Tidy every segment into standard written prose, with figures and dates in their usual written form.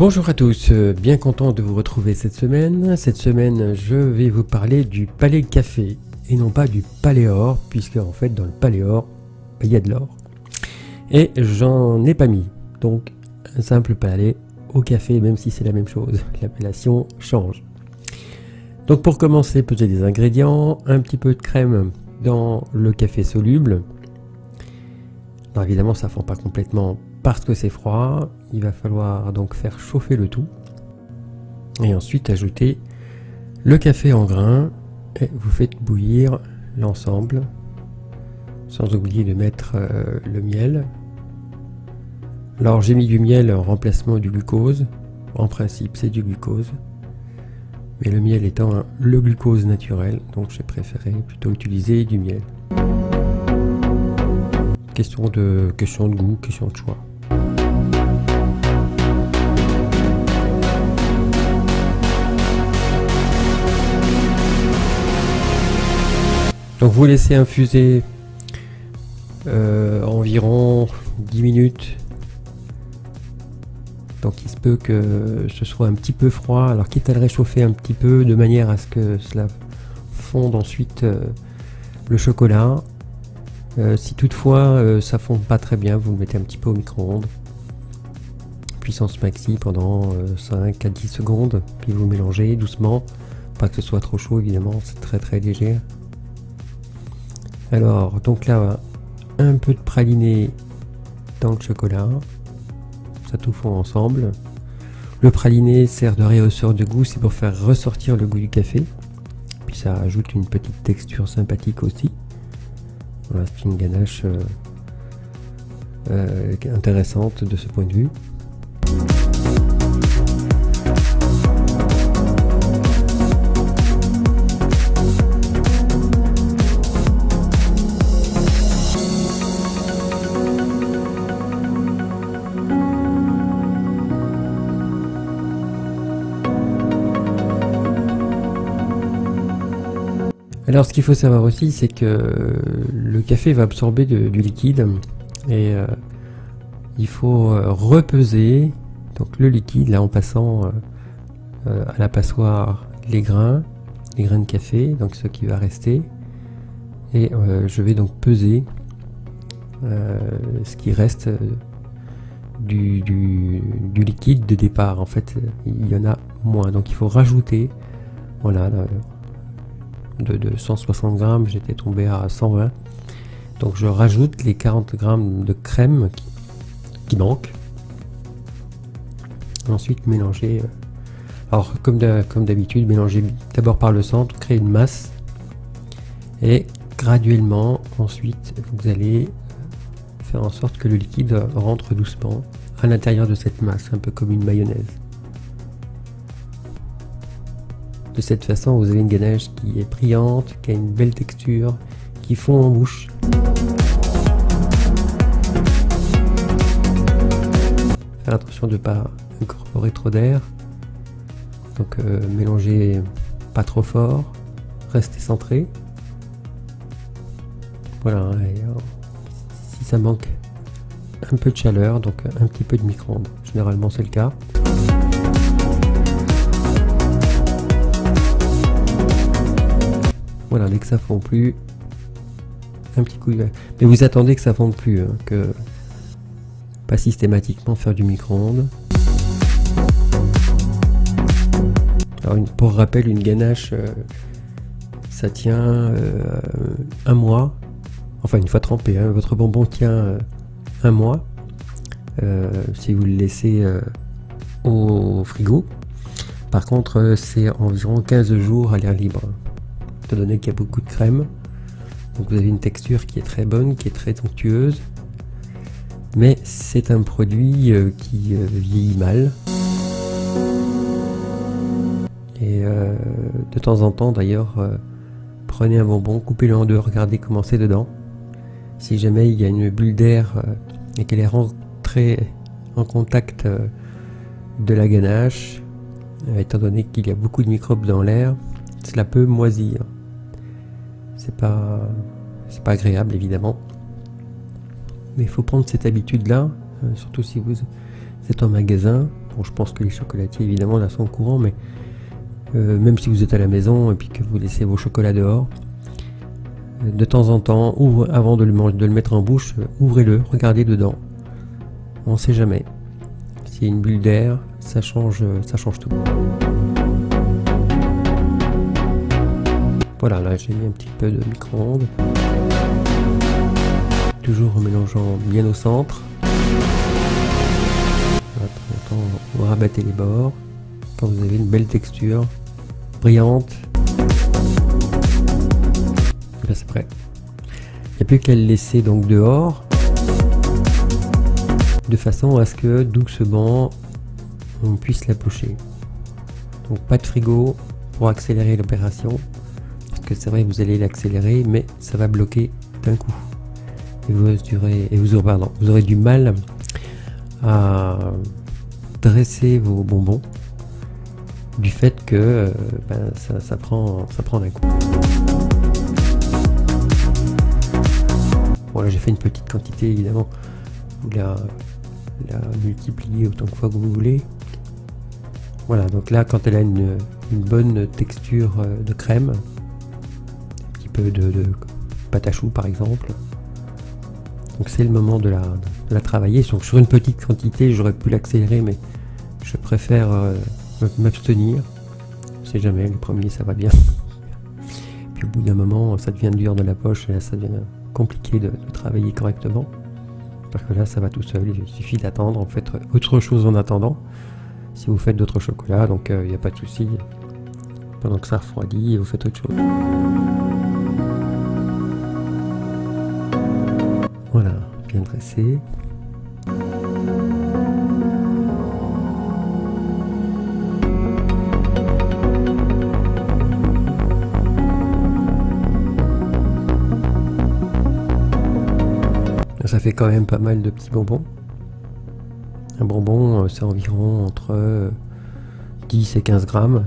Bonjour à tous, bien content de vous retrouver cette semaine. Cette semaine, je vais vous parler du palais café et non pas du palais or, puisque en fait dans le palais or, il y a de l'or. Et j'en ai pas mis, donc un simple palais au café, même si c'est la même chose, l'appellation change. Donc pour commencer, peser des ingrédients, un petit peu de crème dans le café soluble. Alors évidemment ça ne fond pas complètement parce que c'est froid, il va falloir donc faire chauffer le tout et ensuite ajouter le café en grains et vous faites bouillir l'ensemble sans oublier de mettre le miel. Alors j'ai mis du miel en remplacement du glucose, en principe c'est du glucose, mais le miel étant le glucose naturel, donc j'ai préféré plutôt utiliser du miel. Question de goût, question de choix. Donc vous laissez infuser environ 10 minutes. Donc il se peut que ce soit un petit peu froid, alors quitte à le réchauffer un petit peu de manière à ce que cela fonde ensuite le chocolat. Si toutefois ça fond pas très bien, vous le mettez un petit peu au micro-ondes. Puissance maxi pendant 5 à 10 secondes, puis vous mélangez doucement, pas que ce soit trop chaud évidemment, c'est très léger. Alors donc là, un peu de praliné dans le chocolat, ça tout fond ensemble. Le praliné sert de rehausseur de goût, c'est pour faire ressortir le goût du café, puis ça ajoute une petite texture sympathique aussi. Voilà, c'est une ganache intéressante de ce point de vue. Alors ce qu'il faut savoir aussi, c'est que le café va absorber du liquide et il faut repeser donc le liquide là en passant à la passoire les grains de café, donc ce qui va rester, et je vais donc peser ce qui reste du liquide de départ. En fait il y en a moins, donc il faut rajouter, voilà, de 160 grammes, j'étais tombé à 120, donc je rajoute les 40 grammes de crème qui manquent. Ensuite mélanger, alors comme d'habitude, mélanger d'abord par le centre, créer une masse, et graduellement ensuite vous allez faire en sorte que le liquide rentre doucement à l'intérieur de cette masse, un peu comme une mayonnaise. De cette façon, vous avez une ganache qui est brillante, qui a une belle texture, qui fond en bouche. Faire attention de ne pas incorporer trop d'air. Donc mélangez pas trop fort, restez centré. Voilà, et si ça manque un peu de chaleur, donc un petit peu de micro-ondes. Généralement c'est le cas. Voilà, dès que ça fond plus, un petit coup, mais vous attendez que ça fonde plus, hein, que pas systématiquement faire du micro-ondes. Alors pour rappel, une ganache, ça tient un mois, enfin une fois trempé, hein, votre bonbon tient un mois si vous le laissez au frigo. Par contre, c'est environ 15 jours à l'air libre. Étant donné qu'il y a beaucoup de crème, donc vous avez une texture qui est très bonne, qui est très onctueuse, mais c'est un produit qui vieillit mal, et de temps en temps d'ailleurs, prenez un bonbon, coupez-le en deux, regardez comment c'est dedans. Si jamais il y a une bulle d'air et qu'elle est rentrée en contact de la ganache, étant donné qu'il y a beaucoup de microbes dans l'air, cela peut moisir. C'est pas agréable évidemment, mais il faut prendre cette habitude là, surtout si vous êtes en magasin, Bon, je pense que les chocolatiers évidemment là sont au courant, mais même si vous êtes à la maison et puis que vous laissez vos chocolats dehors, de temps en temps, avant de le mettre en bouche, ouvrez-le, regardez dedans. On ne sait jamais. S'il y a une bulle d'air, ça change tout. Voilà, là j'ai mis un petit peu de micro-ondes. Toujours en mélangeant bien au centre. Voilà, vous rabattez les bords. Quand vous avez une belle texture, brillante, là c'est prêt. Il n'y a plus qu'à le laisser donc dehors, de façon à ce que doucement on puisse la pocher. Donc pas de frigo pour accélérer l'opération, parce que c'est vrai que vous allez l'accélérer, mais ça va bloquer d'un coup. Et vous aurez du mal à dresser vos bonbons du fait que ça prend d'un coup. Bon là j'ai fait une petite quantité évidemment, vous la multipliez autant de fois que vous voulez. Voilà, donc là quand elle a une bonne texture de crème, un petit peu de pâte à choux par exemple, donc c'est le moment de la travailler. Sur une petite quantité j'aurais pu l'accélérer, mais je préfère m'abstenir. On sait jamais, le premier ça va bien, puis au bout d'un moment ça devient dur de la poche et là ça devient compliqué de travailler correctement, parce que là ça va tout seul, il suffit d'attendre, en fait autre chose en attendant, si vous faites d'autres chocolats, donc il n'y a pas de souci, pendant que ça refroidit vous faites autre chose. Voilà, bien dressé. Ça fait quand même pas mal de petits bonbons. Un bonbon, c'est environ entre 10 et 15 grammes.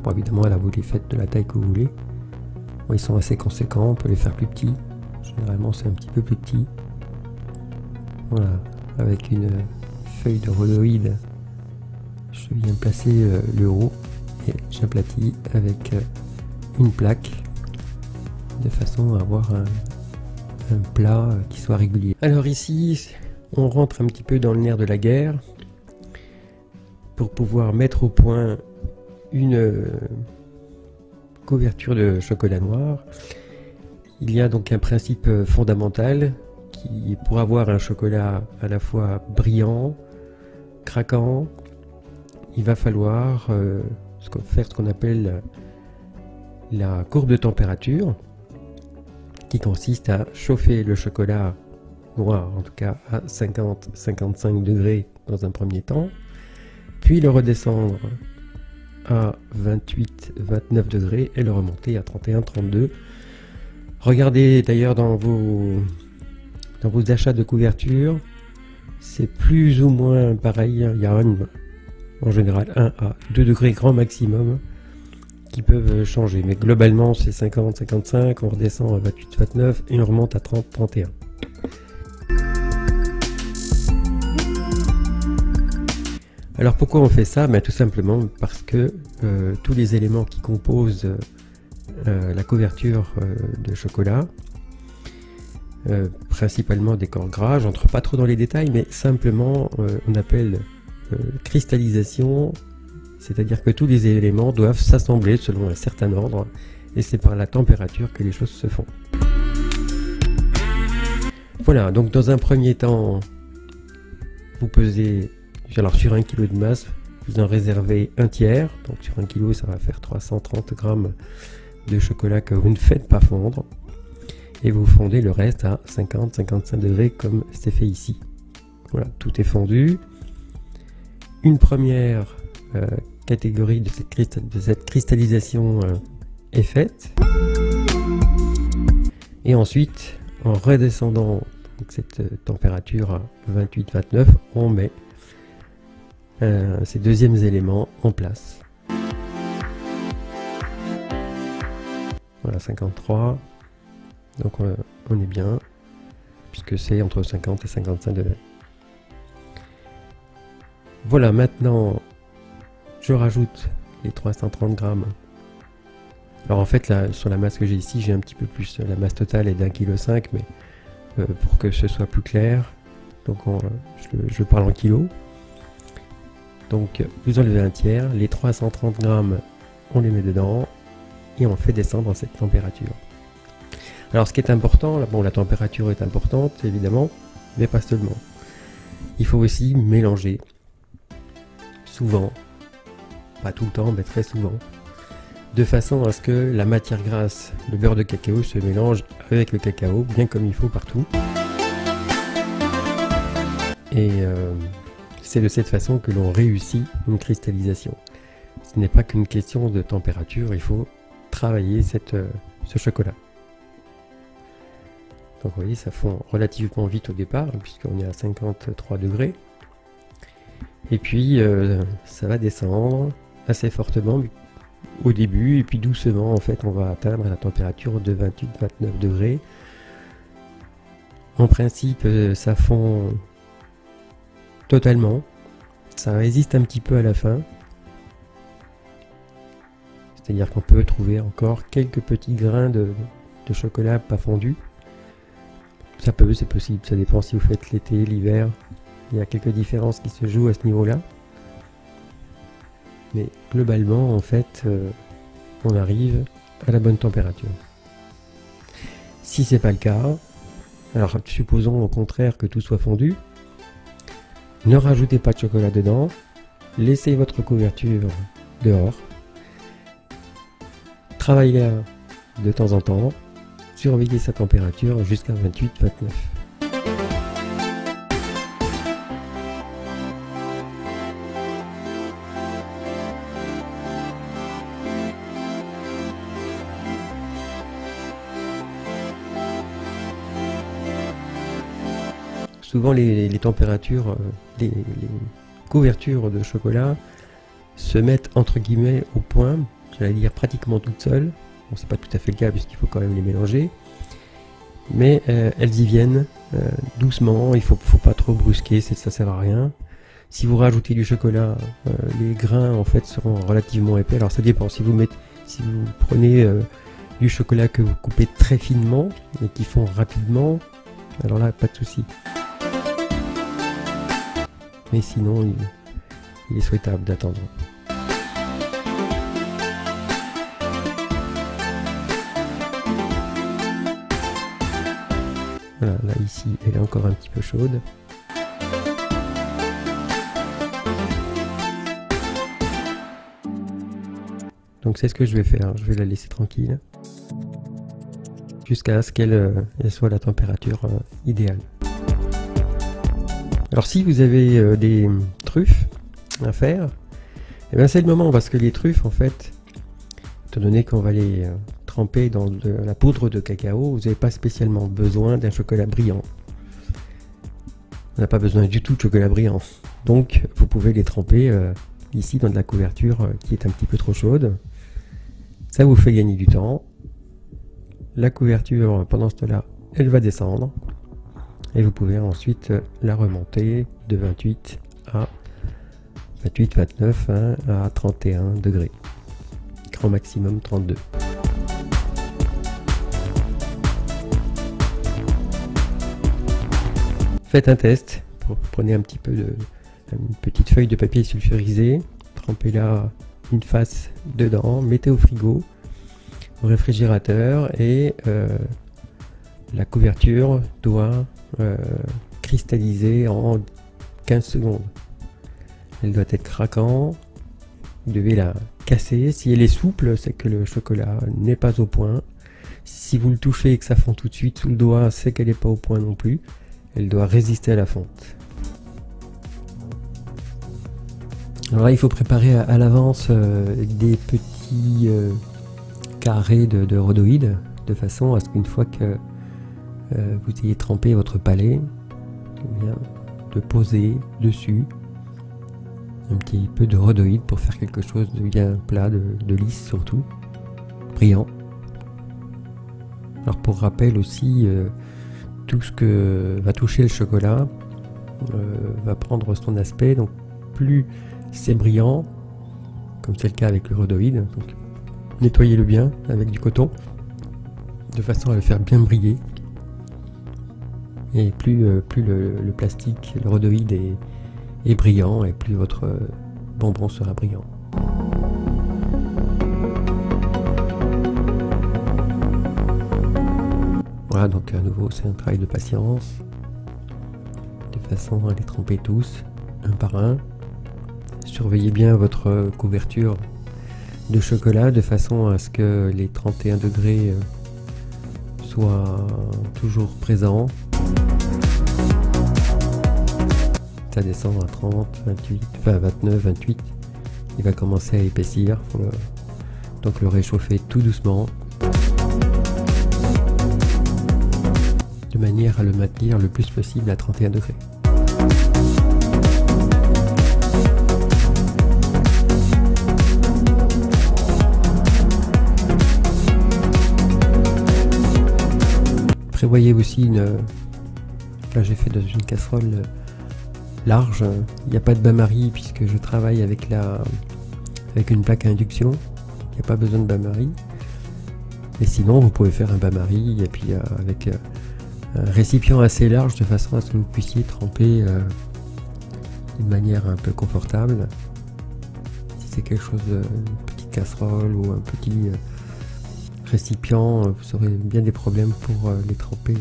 Bon, évidemment, là, vous les faites de la taille que vous voulez. Bon, ils sont assez conséquents, on peut les faire plus petits. Généralement, c'est un petit peu plus petit. Voilà, avec une feuille de rhodoïde, je viens placer le haut et j'aplatis avec une plaque, de façon à avoir un plat qui soit régulier. Alors ici, on rentre un petit peu dans le nerf de la guerre pour pouvoir mettre au point une couverture de chocolat noir. Il y a donc un principe fondamental qui, pour avoir un chocolat à la fois brillant, craquant, il va falloir faire ce qu'on appelle la courbe de température, qui consiste à chauffer le chocolat noir, en tout cas à 50-55 degrés dans un premier temps, puis le redescendre à 28-29 degrés et le remonter à 31-32. Regardez d'ailleurs dans vos achats de couverture, c'est plus ou moins pareil, il y a en général 1 à 2 degrés grand maximum qui peuvent changer, mais globalement c'est 50-55, on redescend à 28-29 et on remonte à 30-31. Alors pourquoi on fait ça? Tout simplement parce que tous les éléments qui composent la couverture de chocolat, principalement des corps gras, j'entre pas trop dans les détails, mais simplement on appelle cristallisation, c'est-à-dire que tous les éléments doivent s'assembler selon un certain ordre, et c'est par la température que les choses se font. Voilà, donc dans un premier temps, vous pesez, alors sur 1 kg de masse, vous en réservez un tiers, donc sur 1 kg ça va faire 330 grammes de chocolat que vous ne faites pas fondre, et vous fondez le reste à 50-55 degrés comme c'est fait ici. Voilà, tout est fondu. Une première catégorie de cette cristallisation est faite, et ensuite en redescendant donc cette température à 28-29, on met ces deuxièmes éléments en place. Voilà, 53, donc on est bien, puisque c'est entre 50 et 55 degrés. Voilà, maintenant je rajoute les 330 grammes. Alors en fait là, sur la masse que j'ai ici, j'ai un petit peu plus. La masse totale est d'1,5 kg, mais pour que ce soit plus clair, donc je parle en kilos. Donc vous enlevez un tiers, les 330 grammes, on les met dedans et on fait descendre à cette température. Alors ce qui est important, bon, la température est importante évidemment, mais pas seulement. Il faut aussi mélanger souvent, pas tout le temps, mais très souvent, de façon à ce que la matière grasse, le beurre de cacao, se mélange avec le cacao, bien comme il faut partout. Et c'est de cette façon que l'on réussit une cristallisation. Ce n'est pas qu'une question de température, il faut travailler ce chocolat. Donc vous voyez, ça fond relativement vite au départ, puisqu'on est à 53 degrés. Et puis ça va descendre assez fortement au début, et puis doucement en fait on va atteindre la température de 28-29 degrés. En principe ça fond totalement, ça résiste un petit peu à la fin. C'est-à-dire qu'on peut trouver encore quelques petits grains de chocolat pas fondu. Ça peut, c'est possible, ça dépend si vous faites l'été, l'hiver. Il y a quelques différences qui se jouent à ce niveau-là. Mais globalement, en fait, on arrive à la bonne température. Si c'est pas le cas, alors supposons au contraire que tout soit fondu, ne rajoutez pas de chocolat dedans, laissez votre couverture dehors, travaillez-la de temps en temps, surveillez sa température jusqu'à 28-29. Souvent les températures, les couvertures de chocolat se mettent entre guillemets au point, j'allais dire pratiquement toutes seules. Bon, c'est pas tout à fait le cas puisqu'il faut quand même les mélanger, mais elles y viennent doucement, il faut pas trop brusquer, ça sert à rien. Si vous rajoutez du chocolat, les grains en fait seront relativement épais. Alors ça dépend, si vous prenez du chocolat que vous coupez très finement et qui fond rapidement, alors là pas de souci. Mais sinon il est souhaitable d'attendre. Voilà, là ici elle est encore un petit peu chaude. Donc c'est ce que je vais faire, je vais la laisser tranquille jusqu'à ce qu'elle soit à la température idéale. Alors si vous avez des truffes à faire, eh bien c'est le moment, parce que les truffes en fait, étant donné qu'on va les tremper dans de la poudre de cacao, vous n'avez pas spécialement besoin d'un chocolat brillant. On n'a pas besoin du tout de chocolat brillant. Donc vous pouvez les tremper ici dans de la couverture qui est un petit peu trop chaude. Ça vous fait gagner du temps. La couverture, pendant ce temps-là, elle va descendre. Et vous pouvez ensuite la remonter de 28 à 28-29 hein, à 31 degrés. Grand maximum 32. Faites un test. Prenez un petit peu une petite feuille de papier sulfurisé, trempez-la une face dedans, mettez au frigo, au réfrigérateur, et la couverture doit cristalliser en 15 secondes. Elle doit être craquante, vous devez la casser. Si elle est souple, c'est que le chocolat n'est pas au point. Si vous le touchez et que ça fond tout de suite sous le doigt, c'est qu'elle n'est pas au point non plus. Elle doit résister à la fonte. Alors là, il faut préparer à l'avance des petits carrés de rhodoïdes, de façon à ce qu'une fois que vous ayez trempé votre palais, eh bien, de poser dessus un petit peu de rhodoïde pour faire quelque chose de bien plat, de lisse surtout, brillant. Alors pour rappel aussi, tout ce que va toucher le chocolat va prendre son aspect, donc plus c'est brillant, comme c'est le cas avec le rhodoïde. Donc nettoyez-le bien avec du coton, de façon à le faire bien briller. Et plus le plastique, le rhodoïde est brillant, et plus votre bonbon sera brillant. Voilà, donc à nouveau c'est un travail de patience, de façon à les tremper tous, un par un. Surveillez bien votre couverture de chocolat, de façon à ce que les 31 degrés soient toujours présents. Ça descend à 30, 28, enfin 29, 28. Il va commencer à épaissir, donc le réchauffer tout doucement, de manière à le maintenir le plus possible à 31 degrés. Prévoyez aussi là j'ai fait dans une casserole large, il n'y a pas de bain-marie puisque je travaille avec une plaque à induction, il n'y a pas besoin de bain-marie. Et sinon vous pouvez faire un bain-marie et puis avec un récipient assez large, de façon à ce que vous puissiez tremper d'une manière un peu confortable. Si c'est quelque chose, une petite casserole ou un petit récipient, vous aurez bien des problèmes pour les tremper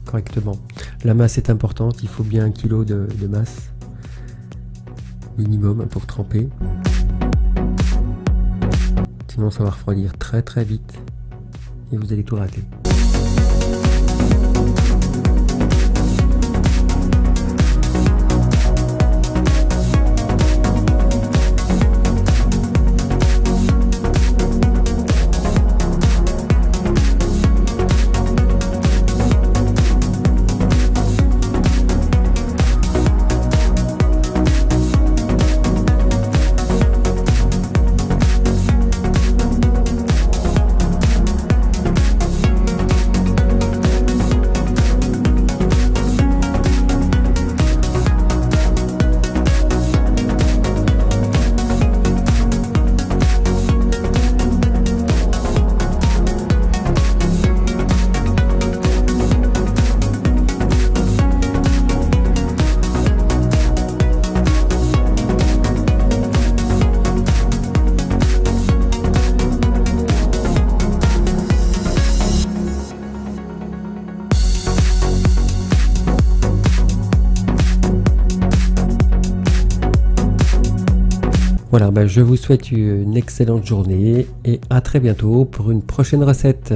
correctement. La masse est importante, il faut bien 1 kg de masse minimum pour tremper. Sinon ça va refroidir très très vite et vous allez tout rater. Voilà, je vous souhaite une excellente journée et à très bientôt pour une prochaine recette.